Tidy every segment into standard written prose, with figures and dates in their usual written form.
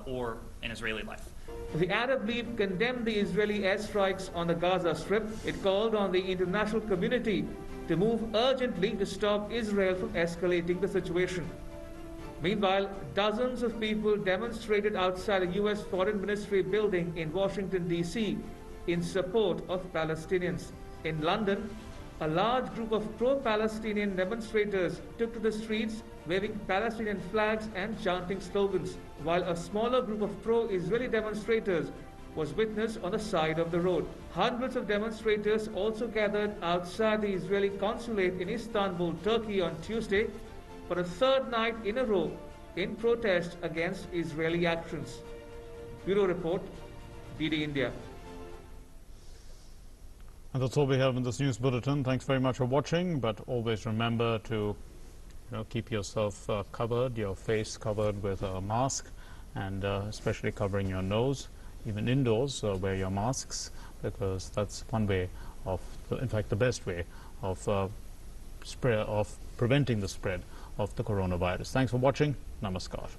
or an Israeli life. The Arab League condemned the Israeli airstrikes on the Gaza Strip. It called on the international community to move urgently to stop Israel from escalating the situation. Meanwhile, dozens of people demonstrated outside a U.S. Foreign Ministry building in Washington, D.C. in support of Palestinians. In London, a large group of pro-Palestinian demonstrators took to the streets waving Palestinian flags and chanting slogans, while a smaller group of pro-Israeli demonstrators was witnessed on the side of the road. Hundreds of demonstrators also gathered outside the Israeli consulate in Istanbul, Turkey on Tuesday for a third night in a row in protest against Israeli actions. Bureau Report, DD India. And that's all we have in this news bulletin. Thanks very much for watching, but always remember to keep yourself covered, your face covered with a mask, and especially covering your nose. Even indoors, wear your masks, because that's one way of, in fact, the best way of preventing the spread of the coronavirus. Thanks for watching. Namaskar.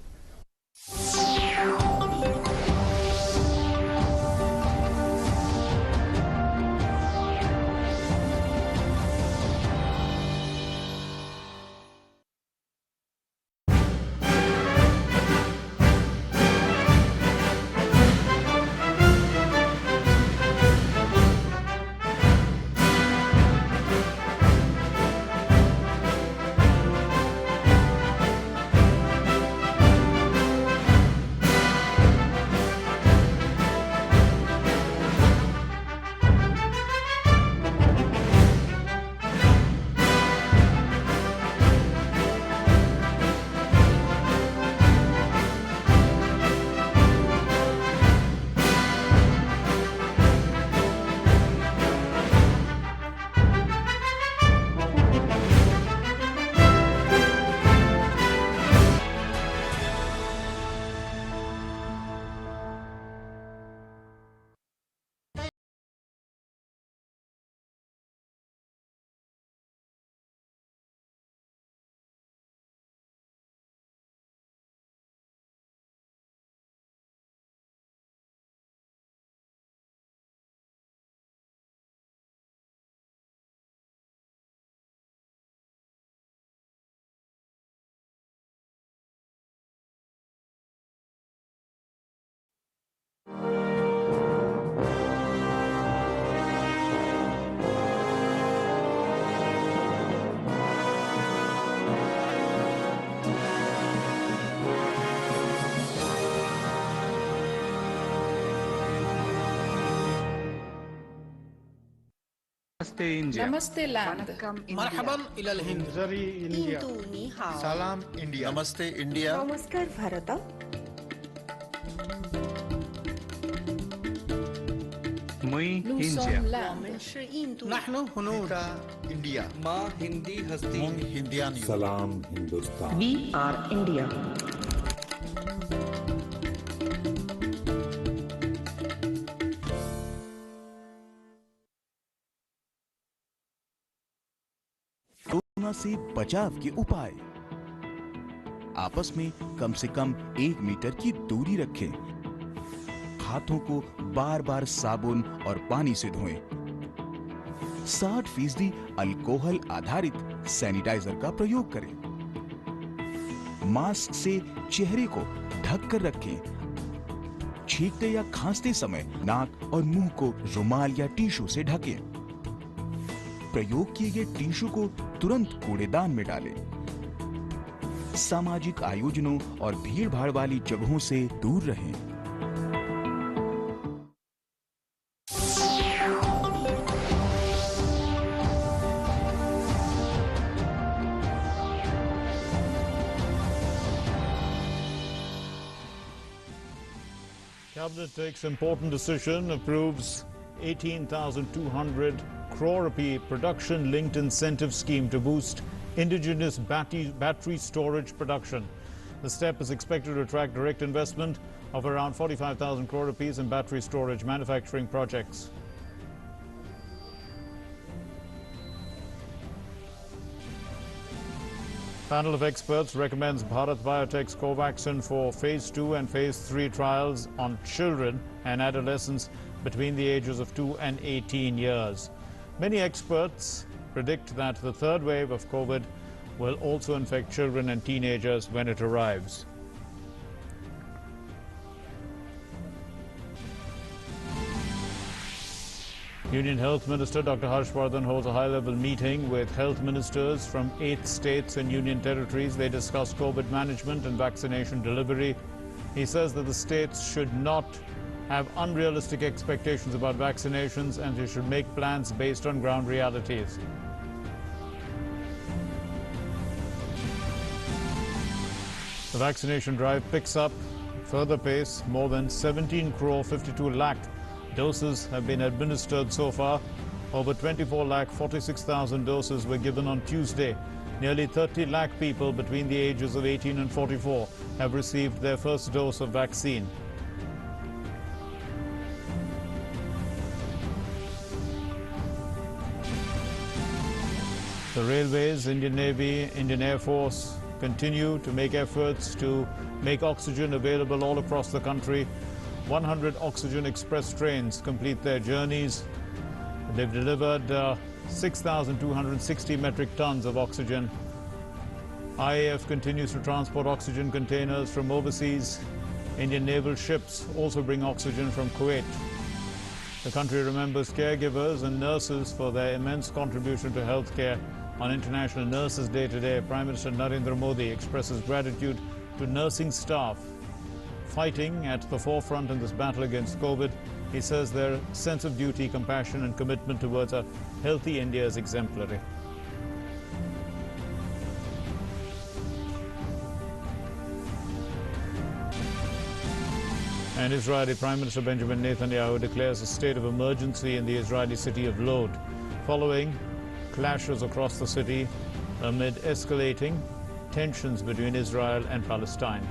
Namaste India. Namaste land. Marhaban ila al-Hind. Zari India. Salam India. Namaste India. Namaskar Bharata. Mui Nous India. sommes land. Nahnu hunud. India. Ma Hindi Hasti. Mung Hindiani. Salam Hindustan. We are India. Corona से बचाव के उपाय। आपस में कम से कम 1 metre की दूरी रखें। हाथों को बार बार साबुन और पानी से धोएं। 60% अल्कोहल आधारित सैनिटाइजर का प्रयोग करें। मास्क से चेहरे को ढक कर रखें। छींकते या खांसते समय नाक और मुंह को रुमाल या टिश्यू से ढकें। प्रयोग किए गए टिश्यू को तुरंत कूड़ेदान में डालें। सामाजिक आयोजनों और भीड़-भाड़ वाली जगहों से दूर रहें। Cabinet takes important decision, approves 18,200 crore rupee production-linked incentive scheme to boost indigenous battery storage production. The step is expected to attract direct investment of around 45,000 crore rupees in battery storage manufacturing projects. Panel of experts recommends Bharat Biotech's Covaxin for phase 2 and phase 3 trials on children and adolescents between the ages of 2 and 18 years. Many experts predict that the third wave of COVID will also infect children and teenagers when it arrives. Union Health Minister Dr. Harshvardhan holds a high-level meeting with health ministers from 8 states and union territories. They discuss COVID management and vaccination delivery. He says that the states should not have unrealistic expectations about vaccinations and they should make plans based on ground realities. The vaccination drive picks up further pace. More than 17 crore 52 lakh doses have been administered so far. Over 24 lakh 46,000 doses were given on Tuesday. Nearly 30 lakh people between the ages of 18 and 44 have received their first dose of vaccine. The Railways, Indian Navy, Indian Air Force continue to make efforts to make oxygen available all across the country. 100 oxygen express trains complete their journeys. They've delivered 6,260 metric tons of oxygen. IAF continues to transport oxygen containers from overseas. Indian naval ships also bring oxygen from Kuwait. The country remembers caregivers and nurses for their immense contribution to healthcare. On International Nurses Day today, Prime Minister Narendra Modi expresses gratitude to nursing staff fighting at the forefront in this battle against COVID. He says their sense of duty, compassion and commitment towards a healthy India is exemplary. And Israeli Prime Minister Benjamin Netanyahu declares a state of emergency in the Israeli city of Lod, following clashes across the city amid escalating tensions between Israel and Palestine.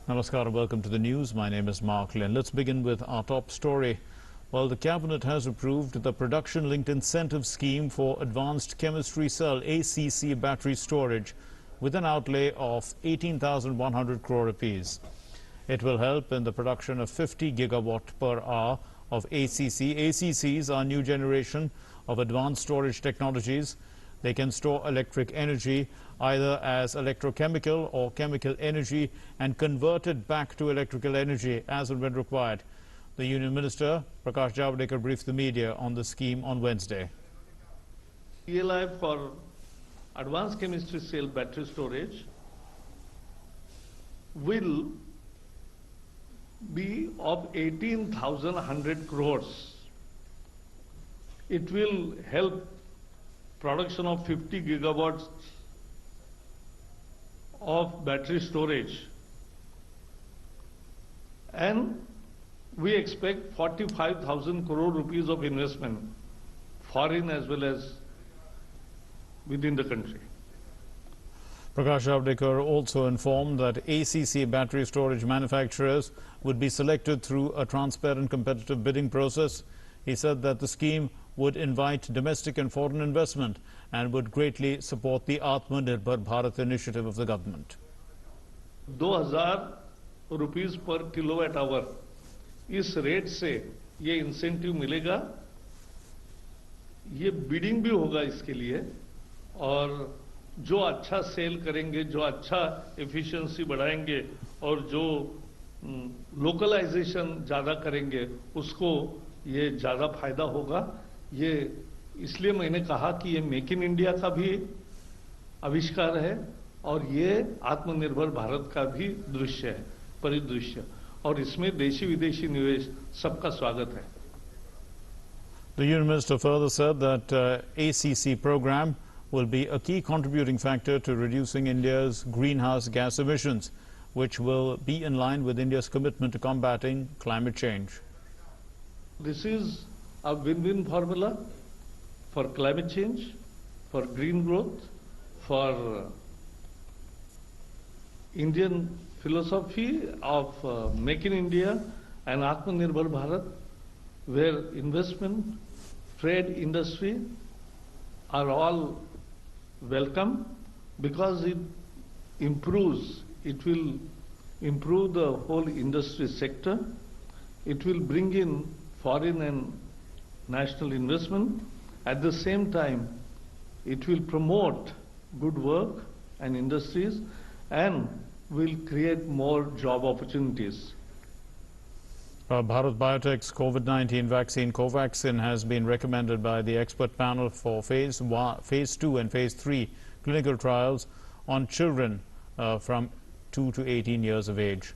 Namaskar, welcome to the news. My name is Mark Lynn. Let's begin with our top story. Well, the Cabinet has approved the Production-Linked Incentive Scheme for Advanced Chemistry Cell ACC battery storage with an outlay of 18,100 crore rupees. It will help in the production of 50 gigawatt per hour of ACC. ACCs are new generation of advanced storage technologies. They can store electric energy either as electrochemical or chemical energy and convert it back to electrical energy as and when required. The Union Minister, Prakash Javadekar, briefed the media on the scheme on Wednesday. PLI for advanced chemistry cell battery storage will be of 18,100 crores. It will help production of 50 gigawatts of battery storage, and we expect 45,000 crore rupees of investment, foreign as well as within the country. Prakash Javadekar also informed that ACC battery storage manufacturers would be selected through a transparent competitive bidding process. He said that the scheme would invite domestic and foreign investment and would greatly support the Atmanirbhar Bharat initiative of the government. 2,000 rupees per kilowatt hour इस rate से ये incentive मिलेगा, ये bidding भी होगा इसके लिए, और जो अच्छा सेल करेंगे, जो अच्छा एफिशिएंसी बढ़ाएंगे और जो लोकलाइजेशन ज्यादा करेंगे उसको ये ज्यादा फायदा होगा. ये इसलिए मैंने कहा कि ये मेक इन इंडिया का भी आविष्कार है और ये आत्मनिर्भर भारत का भी दृश्य है, परिदृश्य, और इसमें देशी विदेशी निवेश सबका स्वागत है. The Union Minister further said that ACC program will be a key contributing factor to reducing India's greenhouse gas emissions, which will be in line with India's commitment to combating climate change. This is a win-win formula for climate change, for green growth, for Indian philosophy of Make in India and Atmanirbhar Bharat, where investment, trade, industry are all welcome because it will improve the whole industry sector. It will bring in foreign and national investment. At the same time, it will promote good work and industries and will create more job opportunities. Bharat Biotech's COVID-19 vaccine Covaxin has been recommended by the expert panel for phase 2 and phase 3 clinical trials on children from 2 to 18 years of age.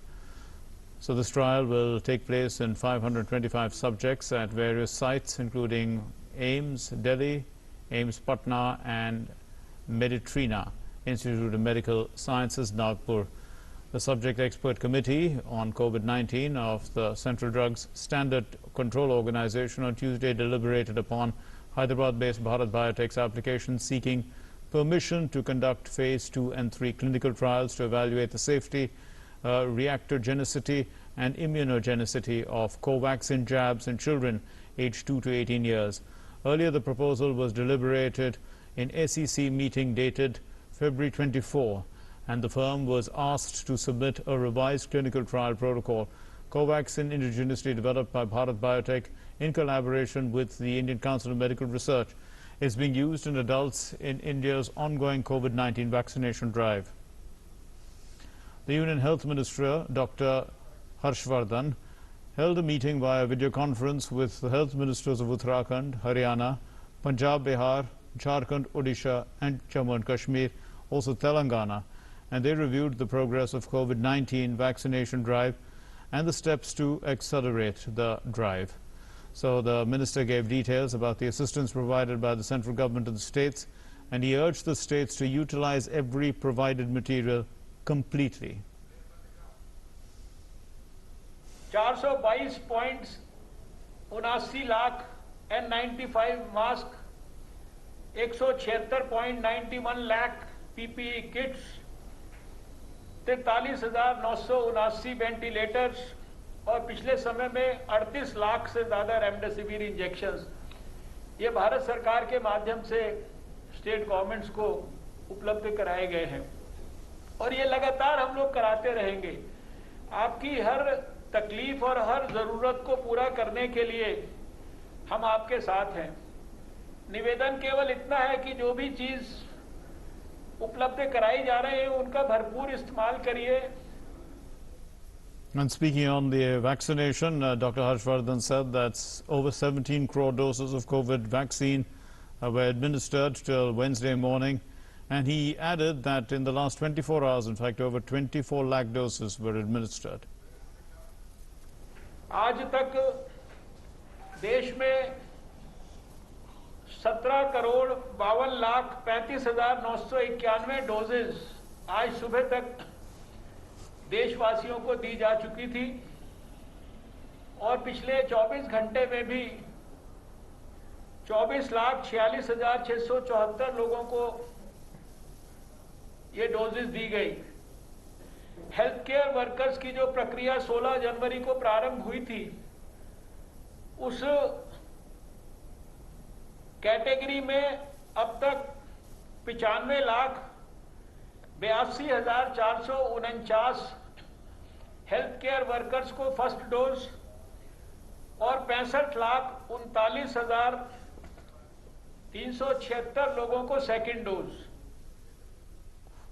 So this trial will take place in 525 subjects at various sites including AIIMS Delhi, AIIMS Patna and Meditrina Institute of Medical Sciences Nagpur. The Subject Expert Committee on COVID-19 of the Central Drugs Standard Control Organization on Tuesday deliberated upon Hyderabad-based Bharat Biotech's application seeking permission to conduct phase 2 and 3 clinical trials to evaluate the safety, reactogenicity and immunogenicity of Covaxin jabs in children aged 2 to 18 years. Earlier, the proposal was deliberated in SEC meeting dated February 24, and the firm was asked to submit a revised clinical trial protocol. Covaxin, indigenously developed by Bharat Biotech in collaboration with the Indian Council of Medical Research, is being used in adults in India's ongoing COVID-19 vaccination drive. The Union Health Minister, Dr. Harshvardhan, held a meeting via video conference with the health ministers of Uttarakhand, Haryana, Punjab, Bihar, Jharkhand, Odisha and Jammu and Kashmir, also Telangana, and they reviewed the progress of COVID-19 vaccination drive and the steps to accelerate the drive. So the minister gave details about the assistance provided by the central government to the states, and he urged the states to utilize every provided material completely. 422.79 lakh N95 mask, 176.91 lakh PPE kits, 43,979 ventilators और पिछले समय में 38 लाख से ज्यादा remdesivir injections ये भारत सरकार के माध्यम से स्टेट गवर्नमेंट्स को उपलब्ध कराए गए हैं और ये लगातार हम लोग कराते रहेंगे। आपकी हर तकलीफ और हर जरूरत को पूरा करने के लिए हम आपके साथ हैं। निवेदन केवल इतना है कि जो भी चीज उपलब्ध कराई जा रहे हैं उनका भरपूर इस्तेमाल करिए। And speaking on the vaccination, Dr. Harshvardhan said that over 17 crore doses of COVID vaccine were administered till Wednesday morning, and he added that in the last 24 hours, in fact, over 24 lakh doses were administered. आज तक देश में 17,52,35,991 doses आज सुबह तक देशवासियों को दी जा चुकी थी और पिछले 24 घंटे में भी 24,46,674 लोगों को ये डोजेज दी गई। हेल्थ केयर वर्कर्स की जो प्रक्रिया 16 जनवरी को प्रारंभ हुई थी, उस कैटेगरी में अब तक 95,82,449 हेल्थ केयर वर्कर्स को फर्स्ट डोज और 65,39,376 लोगों को second dose.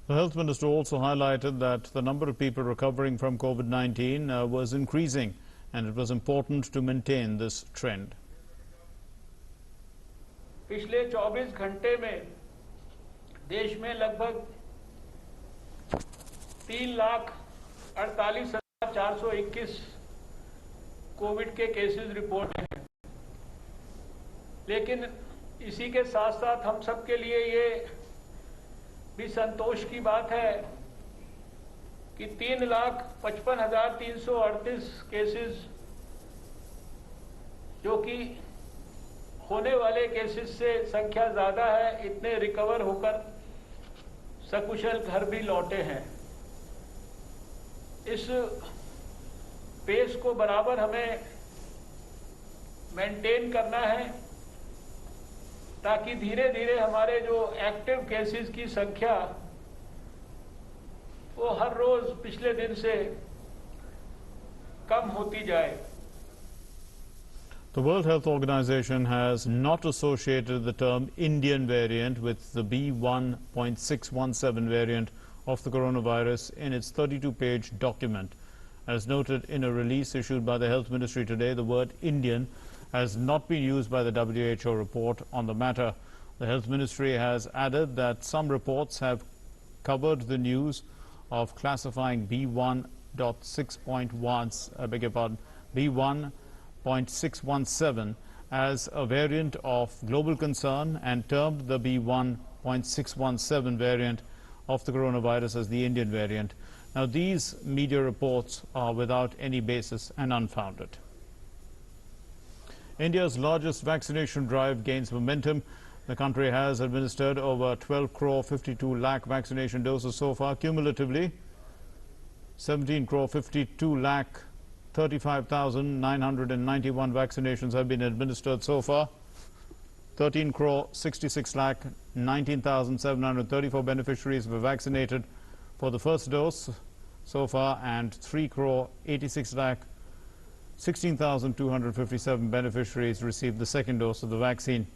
The health minister also highlighted that the number of people recovering from COVID-19 was increasing, and it was important to maintain this trend. पिछले 24 घंटे में देश में लगभग 3,48,421 कोविड के केसेस रिपोर्ट हैं, लेकिन इसी के साथ साथ हम सबके लिए ये भी संतोष की बात है कि 3,55,338 केसेस जो कि होने वाले केसेस से संख्या ज्यादा है, इतने रिकवर होकर सकुशल घर भी लौटे हैं। इस पेस को बराबर हमें मेंटेन करना है ताकि धीरे धीरे हमारे जो एक्टिव केसेस की संख्या वो हर रोज पिछले दिन से कम होती जाए. The World Health Organization has not associated the term Indian variant with the B1.617 variant of the coronavirus in its 32-page document. As noted in a release issued by the Health Ministry today, the word Indian has not been used by the WHO report on the matter. The Health Ministry has added that some reports have covered the news of classifying B1.617 as a variant of global concern and termed the B1.617 variant of the coronavirus as the Indian variant. Now, these media reports are without any basis and unfounded. India's largest vaccination drive gains momentum. The country has administered over 12 crore 52 lakh vaccination doses so far. Cumulatively, 17 crore 52 lakh 35,991 vaccinations have been administered so far. 13 crore 66 lakh 19,734 beneficiaries were vaccinated for the first dose so far, and 3 crore 86 lakh 16,257 beneficiaries received the second dose of the vaccine.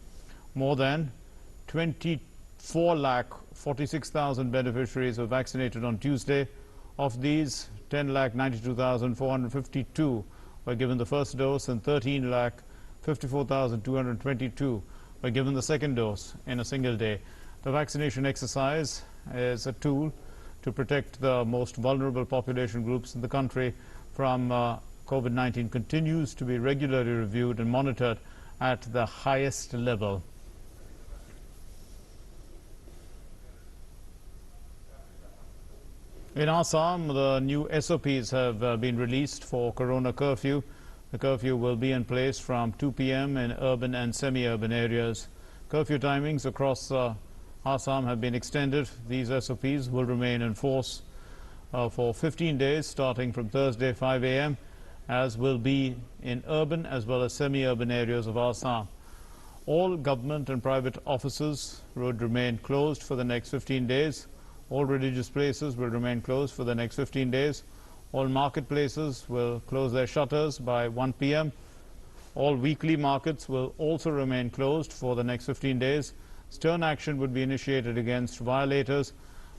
More than 24 lakh 46,000 beneficiaries were vaccinated on Tuesday. Of these, 10 lakh 92,452 were given the first dose and 13 lakh 54,222 were given the second dose in a single day. The vaccination exercise is a tool to protect the most vulnerable population groups in the country from COVID-19 continues to be regularly reviewed and monitored at the highest level. In Assam, the new SOPs have been released for Corona curfew. The curfew will be in place from 2 p.m. in urban and semi-urban areas. Curfew timings across Assam have been extended. These SOPs will remain in force for 15 days starting from Thursday 5 a.m. as will be in urban as well as semi-urban areas of Assam. All government and private offices would remain closed for the next 15 days. All religious places will remain closed for the next 15 days. All marketplaces will close their shutters by 1 p.m. All weekly markets will also remain closed for the next 15 days. Stern action would be initiated against violators.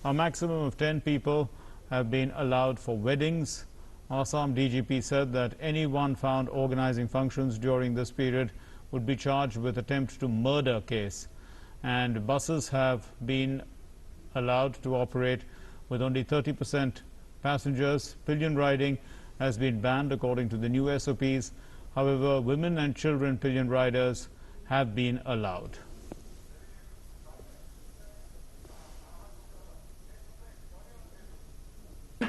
A maximum of 10 people have been allowed for weddings. Assam DGP said that anyone found organizing functions during this period would be charged with attempt to murder case. And buses have been allowed to operate with only 30% passengers. Pillion riding has been banned according to the new SOPs. However, women and children pillion riders have been allowed.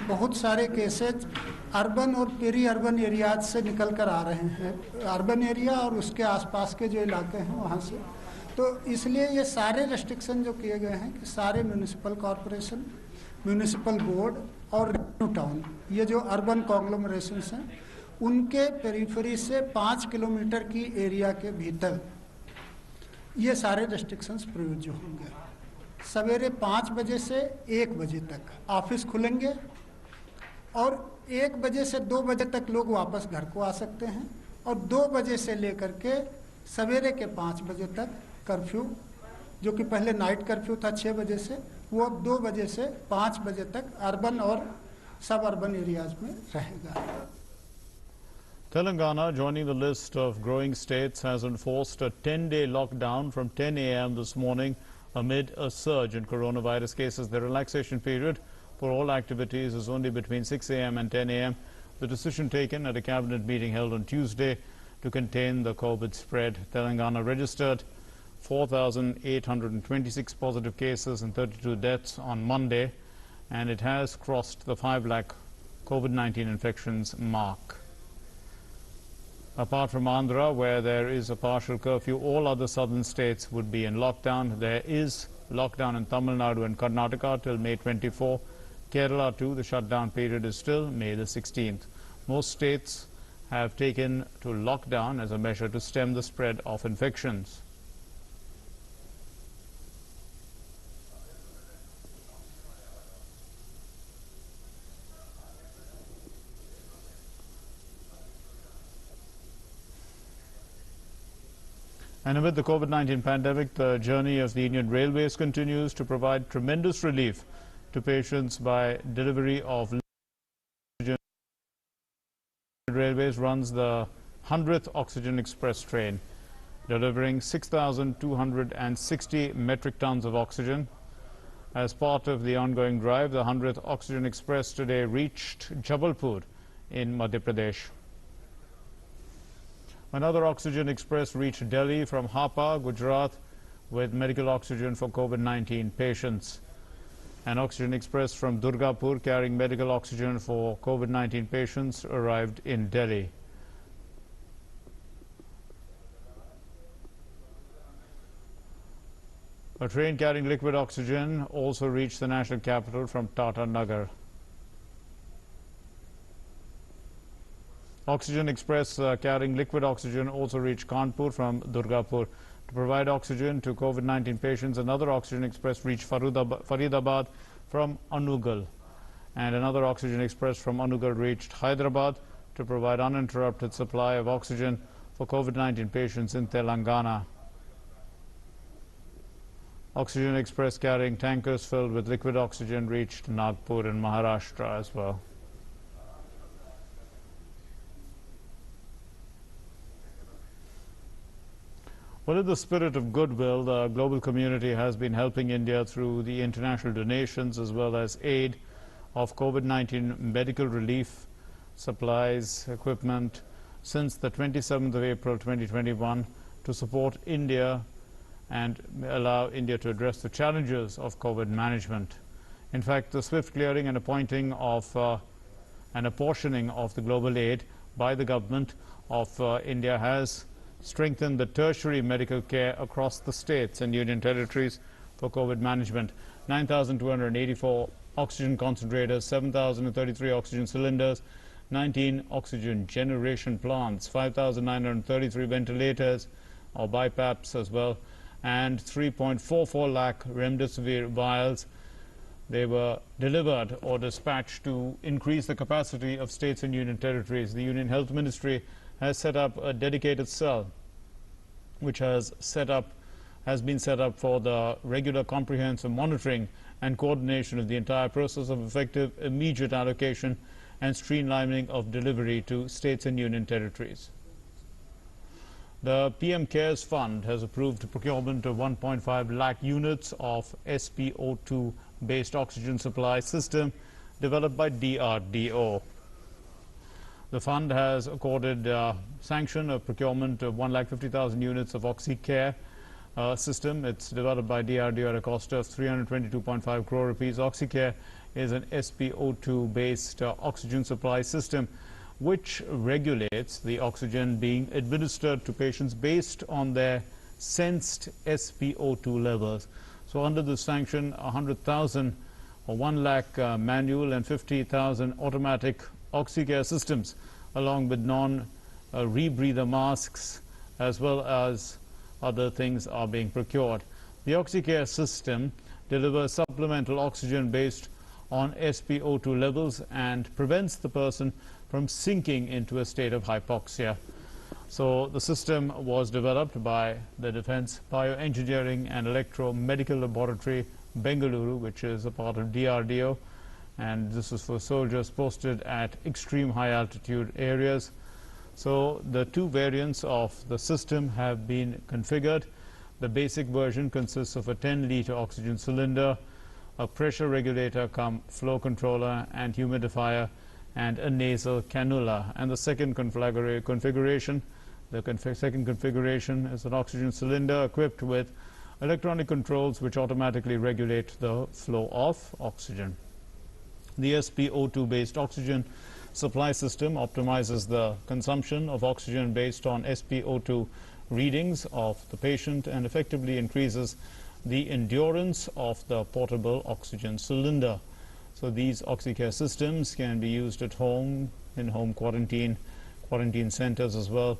बहुत सारे cases urban और peri urban areas से निकल कर आ रहे हैं, urban area और उसके आसपास के जो इलाके हैं वहाँ से. तो इसलिए ये सारे रेस्ट्रिक्शन जो किए गए हैं कि सारे म्यूनिसिपल कॉरपोरेशन, म्यूनिसिपल बोर्ड और रेवेन्यू टाउन, ये जो अर्बन कॉन्ग्लोमरेशंस हैं, उनके पेरिफेरी से 5 किलोमीटर की एरिया के भीतर ये सारे रेस्ट्रिक्शंस प्रयोज्य होंगे. सवेरे 5 बजे से 1 बजे तक ऑफिस खुलेंगे और 1 बजे से 2 बजे तक लोग वापस घर को आ सकते हैं, और 2 बजे से लेकर के सवेरे के 5 बजे तक कर्फ्यू, जो कि पहले नाइट कर्फ्यू था 6 बजे से, वो अब 2 बजे से 5 बजे तक अर्बन और सब अर्बन एरियाज में रहेगा. Telangana, joining the list of growing states, has enforced a 10-day lockdown from 10 a.m. this morning amid a surge in coronavirus cases. The relaxation period for all activities is only between 6 a.m. and 10 a.m. The decision taken at a cabinet meeting held on Tuesday to contain the COVID spread. Telangana registered 4,826 positive cases and 32 deaths on Monday, and it has crossed the 5 lakh COVID-19 infections mark. Apart from Andhra, where there is a partial curfew, all other southern states would be in lockdown. There is lockdown in Tamil Nadu and Karnataka till May 24. Kerala too, the shutdown period is still May the 16th. Most states have taken to lockdown as a measure to stem the spread of infections. And amid the COVID-19 pandemic, the journey of the Indian Railways continues to provide tremendous relief to patients by delivery of oxygen. Railways runs the 100th Oxygen Express train, delivering 6,260 metric tons of oxygen. As part of the ongoing drive, the 100th Oxygen Express today reached Jabalpur in Madhya Pradesh. Another Oxygen Express reached Delhi from Hapa, Gujarat, with medical oxygen for COVID-19 patients. An Oxygen Express from Durgapur carrying medical oxygen for COVID-19 patients arrived in Delhi. A train carrying liquid oxygen also reached the national capital from Tata Nagar. Oxygen Express carrying liquid oxygen also reached Kanpur from Durgapur to provide oxygen to COVID-19 patients. Another Oxygen Express reached Faridabad from Anugal, and another Oxygen Express from Anugal reached Hyderabad to provide uninterrupted supply of oxygen for COVID-19 patients in Telangana. Oxygen Express carrying tankers filled with liquid oxygen reached Nagpur in Maharashtra as well. Well, in the spirit of goodwill, the global community has been helping India through the international donations as well as aid of COVID-19 medical relief, supplies, equipment since the 27th of April 2021 to support India and allow India to address the challenges of COVID management. In fact, the swift clearing and appointing of and apportioning of the global aid by the government of India has strengthened the tertiary medical care across the states and union territories for COVID management. 9,284 oxygen concentrators, 7,033 oxygen cylinders, 19 oxygen generation plants, 5,933 ventilators or BiPAPs as well, and 3.44 lakh remdesivir vials. They were delivered or dispatched to increase the capacity of states and union territories. The Union Health Ministry has set up a dedicated cell which has been set up for the regular comprehensive monitoring and coordination of the entire process of effective immediate allocation and streamlining of delivery to states and union territories. The PM CARES Fund has approved procurement of 1.5 lakh units of SpO2 based oxygen supply system developed by DRDO. The fund has accorded sanction of procurement of 1,50,000 units of OxyCare system. It's developed by DRDO at a cost of 322.5 crore rupees. OxyCare is an SpO2 based oxygen supply system which regulates the oxygen being administered to patients based on their sensed SpO2 levels. So under the sanction, 100,000 or 1 lakh manual and 50,000 automatic OxyCare systems along with non-rebreather masks as well as other things are being procured. The OxyCare system delivers supplemental oxygen based on SpO2 levels and prevents the person from sinking into a state of hypoxia. So the system was developed by the Defense Bioengineering and Electromedical Laboratory, Bengaluru, which is a part of DRDO, and this is for soldiers posted at extreme high altitude areas. So the two variants of the system have been configured. The basic version consists of a 10-liter oxygen cylinder, a pressure regulator cum flow controller and humidifier, and a nasal cannula. And the second configuration is an oxygen cylinder equipped with electronic controls which automatically regulate the flow of oxygen. The SpO2 based oxygen supply system optimizes the consumption of oxygen based on SpO2 readings of the patient and effectively increases the endurance of the portable oxygen cylinder. So these OxyCare systems can be used at home, in home quarantine centers as well,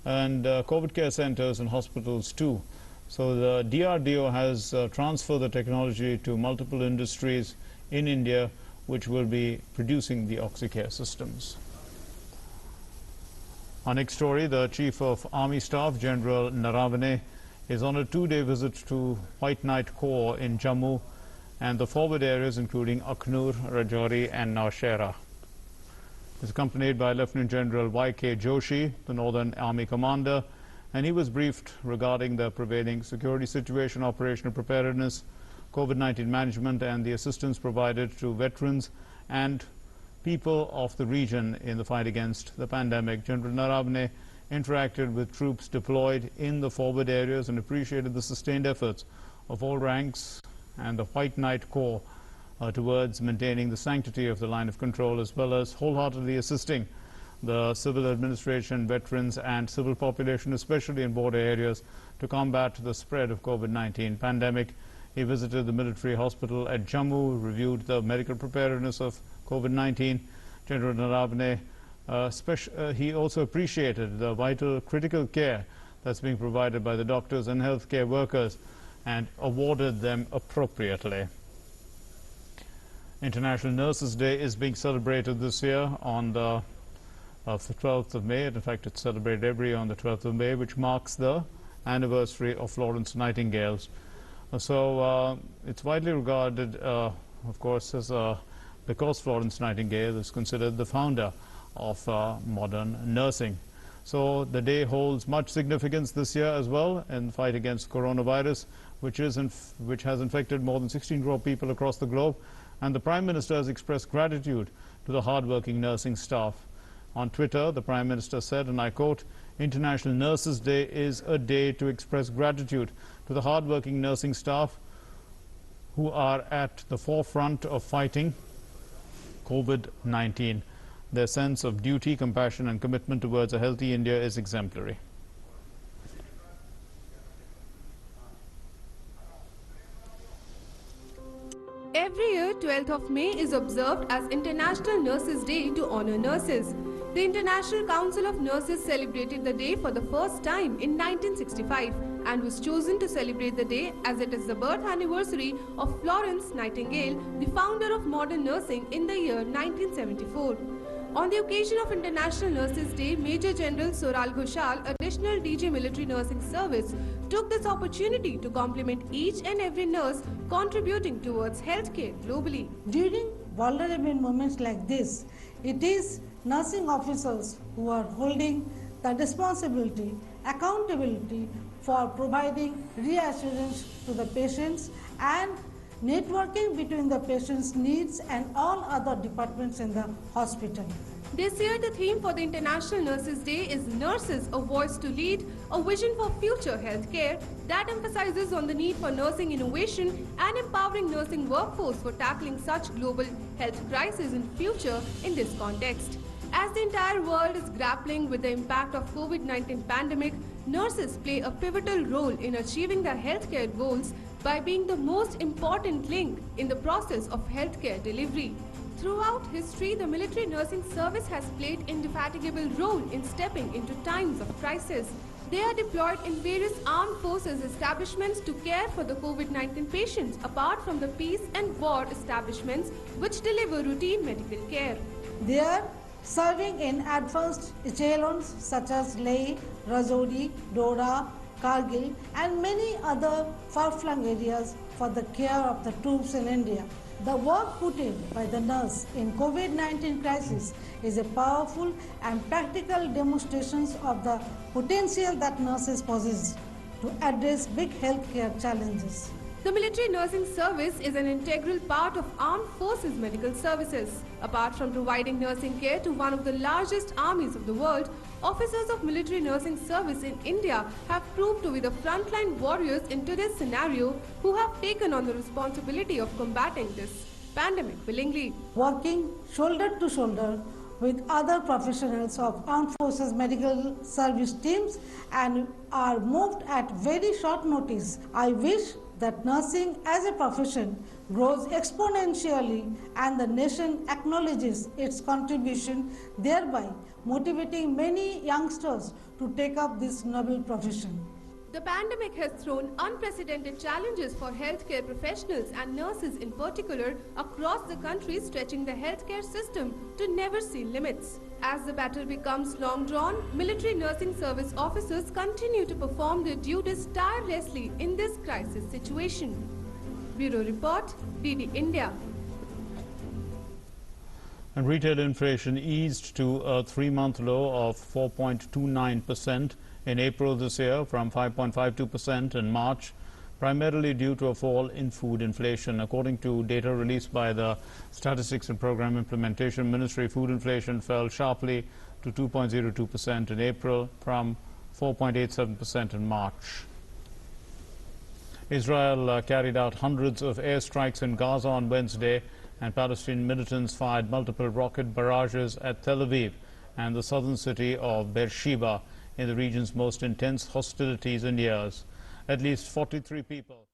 and COVID care centers and hospitals too. So the DRDO has transferred the technology to multiple industries in India which will be producing the OxyCare systems. Our next story, the Chief of Army Staff, General Naravane, is on a 2-day visit to White Knight Corps in Jammu and the forward areas including Akhnur, Rajouri and Nowshera. He is accompanied by Lieutenant General Y.K. Joshi, the Northern Army Commander, and he was briefed regarding the prevailing security situation, operational preparedness, COVID-19 management and the assistance provided to veterans and people of the region in the fight against the pandemic. General Naravane interacted with troops deployed in the forward areas and appreciated the sustained efforts of all ranks and the White Knight Corps towards maintaining the sanctity of the line of control, as well as wholeheartedly assisting the civil administration, veterans and civil population, especially in border areas, to combat the spread of COVID-19 pandemic. He visited the military hospital at Jammu, reviewed the medical preparedness of COVID-19. General Naravane, he also appreciated the vital critical care that's being provided by the doctors and healthcare workers and awarded them appropriately. International Nurses Day is being celebrated this year on the 12th of May. In fact, it's celebrated every year on the 12th of May, which marks the anniversary of Florence Nightingale's. So it's widely regarded, of course, as because Florence Nightingale is considered the founder of modern nursing. So the day holds much significance this year as well in the fight against coronavirus, which has infected more than 16 crore people across the globe. And the Prime Minister has expressed gratitude to the hardworking nursing staff. On Twitter, the Prime Minister said, and I quote, "International Nurses Day is a day to express gratitude to the hardworking nursing staff who are at the forefront of fighting COVID-19. Their sense of duty, compassion and commitment towards a healthy India is exemplary." Every year, 12th of May is observed as International Nurses Day to honor nurses. The International Council of Nurses celebrated the day for the first time in 1965 and was chosen to celebrate the day as it is the birth anniversary of Florence Nightingale, the founder of modern nursing, in the year 1974. On the occasion of International Nurses Day, Major General Soral Ghoshal, additional DG Military Nursing Service, took this opportunity to compliment each and every nurse contributing towards healthcare globally. During vulnerable moments like this, it is nursing officers who are holding the responsibility, accountability for providing reassurance to the patients and networking between the patient's needs and all other departments in the hospital. This year, the theme for the International Nurses Day is Nurses, a Voice to Lead, a Vision for Future Healthcare that emphasizes on the need for nursing innovation and empowering nursing workforce for tackling such global health crises in future in this context. As the entire world is grappling with the impact of COVID-19 pandemic, nurses play a pivotal role in achieving their healthcare goals by being the most important link in the process of healthcare delivery. Throughout history, the military nursing service has played an indefatigable role in stepping into times of crisis. They are deployed in various armed forces establishments to care for the COVID-19 patients, apart from the peace and war establishments which deliver routine medical care. They are serving in advanced echelons such as Leh, Rajouri, Dora, Kargil and many other far-flung areas for the care of the troops in India. The work put in by the nurse in COVID-19 crisis is a powerful and practical demonstration of the potential that nurses possess to address big healthcare challenges. The military nursing service is an integral part of armed forces medical services. Apart from providing nursing care to one of the largest armies of the world, officers of military nursing service in India have proved to be the frontline warriors in today's scenario who have taken on the responsibility of combating this pandemic willingly. Working shoulder to shoulder with other professionals of armed forces medical service teams and are moved at very short notice. I wish that nursing as a profession grows exponentially and the nation acknowledges its contribution, thereby motivating many youngsters to take up this noble profession. The pandemic has thrown unprecedented challenges for healthcare professionals and nurses in particular across the country, stretching the healthcare system to never-see limits. As the battle becomes long-drawn, military nursing service officers continue to perform their duties tirelessly in this crisis situation. Bureau Report, DD India. And retail inflation eased to a 3-month low of 4.29% in April this year from 5.52% in March, primarily due to a fall in food inflation. According to data released by the Statistics and Program Implementation Ministry, food inflation fell sharply to 2.02% in April from 4.87% in March. Israel carried out hundreds of airstrikes in Gaza on Wednesday, and Palestinian militants fired multiple rocket barrages at Tel Aviv and the southern city of Beersheba in the region's most intense hostilities in years. At least 43 people